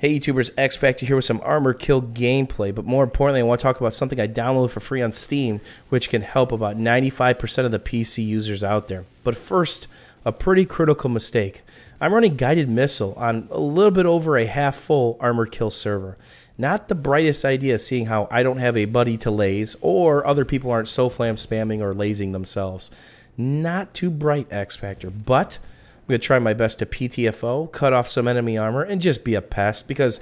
Hey YouTubers, X Factor here with some Armored Kill gameplay, but more importantly I want to talk about something I downloaded for free on Steam, which can help about 95% of the PC users out there. But first, a pretty critical mistake. I'm running guided missile on a little bit over a half full Armored Kill server. Not the brightest idea, seeing how I don't have a buddy to laze, or other people aren't SoFlam spamming or lazing themselves. Not too bright, X Factor, but I'm going to try my best to PTFO, cut off some enemy armor, and just be a pest, because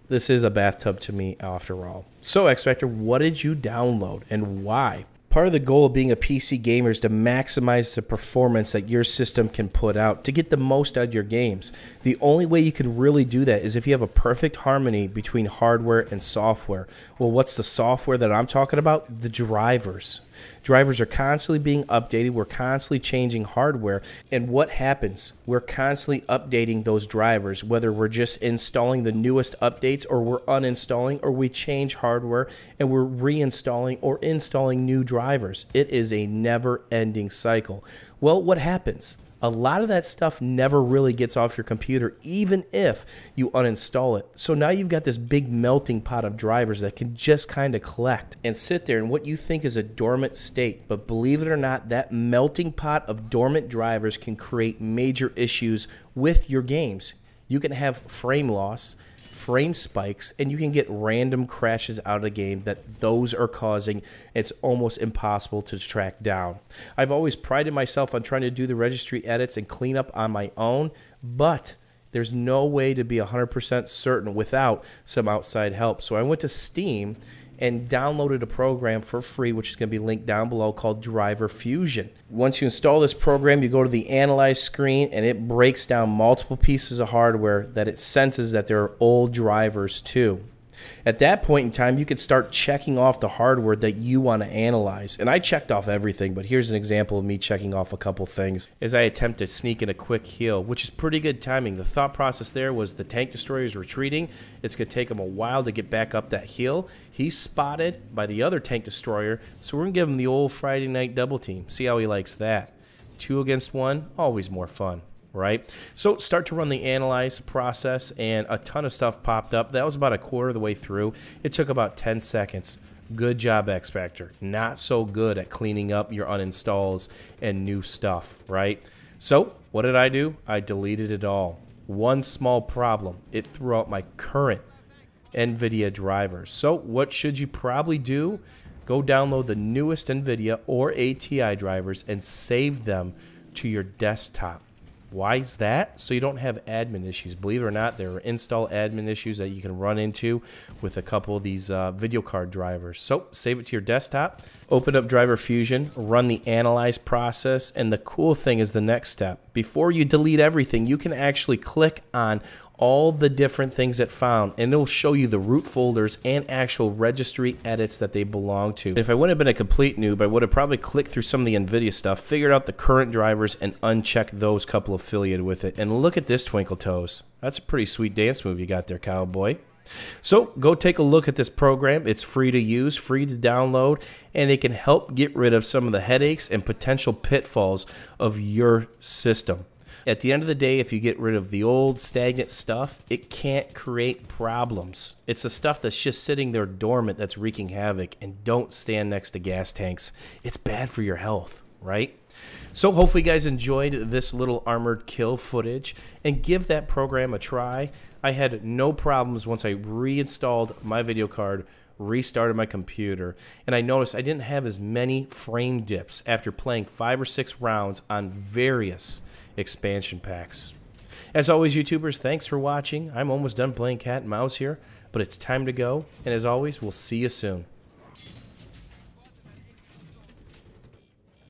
this is a bathtub to me after all. So X Factor, what did you download and why? Part of the goal of being a PC gamer is to maximize the performance that your system can put out to get the most out of your games. The only way you can really do that is if you have a perfect harmony between hardware and software. Well, what's the software that I'm talking about? The drivers. Drivers are constantly being updated. We're constantly changing hardware. And what happens? We're constantly updating those drivers, whether we're just installing the newest updates or we're uninstalling, or we change hardware and we're reinstalling or installing new drivers. It is a never-ending cycle. Well, what happens? A lot of that stuff never really gets off your computer, even if you uninstall it. So now you've got this big melting pot of drivers that can just kind of collect and sit there in what you think is a dormant state. But believe it or not, that melting pot of dormant drivers can create major issues with your games. You can have frame loss, frame spikes, and you can get random crashes out of the game that those are causing. It's almost impossible to track down. I've always prided myself on trying to do the registry edits and clean up on my own, but there's no way to be 100% certain without some outside help. So I went to Steam and downloaded a program for free, which is going to be linked down below, called Driver Fusion. Once you install this program, you go to the Analyze screen, and it breaks down multiple pieces of hardware that it senses that there are old drivers too. At that point in time, you could start checking off the hardware that you want to analyze. And I checked off everything, but here's an example of me checking off a couple things as I attempt to sneak in a quick heal, which is pretty good timing. The thought process there was the tank destroyer is retreating. It's going to take him a while to get back up that hill. He's spotted by the other tank destroyer, so we're going to give him the old Friday night double team. See how he likes that. 2 against 1, always more fun. Right? So start to run the analyze process, and a ton of stuff popped up. That was about a quarter of the way through. It took about 10 seconds. Good job, X Factor. Not so good at cleaning up your uninstalls and new stuff, right? So what did I do? I deleted it all. One small problem. It threw out my current NVIDIA drivers. So what should you probably do? Go download the newest NVIDIA or ATI drivers and save them to your desktop. Why is that? So you don't have admin issues. Believe it or not, there are install admin issues that you can run into with a couple of these video card drivers. So save it to your desktop, open up Driver Fusion, run the analyze process, and the cool thing is the next step. Before you delete everything, you can actually click on all the different things it found, and it'll show you the root folders and actual registry edits that they belong to. If I wouldn't have been a complete noob, I would have probably clicked through some of the NVIDIA stuff, figured out the current drivers, and unchecked those couple affiliated with it. And look at this twinkle toes. That's a pretty sweet dance move you got there, cowboy. So go take a look at this program. It's free to use, free to download, and it can help get rid of some of the headaches and potential pitfalls of your system. At the end of the day, if you get rid of the old stagnant stuff, it can't create problems. It's the stuff that's just sitting there dormant that's wreaking havoc. And don't stand next to gas tanks. It's bad for your health, right? So hopefully you guys enjoyed this little Armored Kill footage, and give that program a try. I had no problems once I reinstalled my video card, restarted my computer, and I noticed I didn't have as many frame dips after playing 5 or 6 rounds on various expansion packs. As always, YouTubers, thanks for watching. I'm almost done playing cat and mouse here, but it's time to go, and as always, we'll see you soon.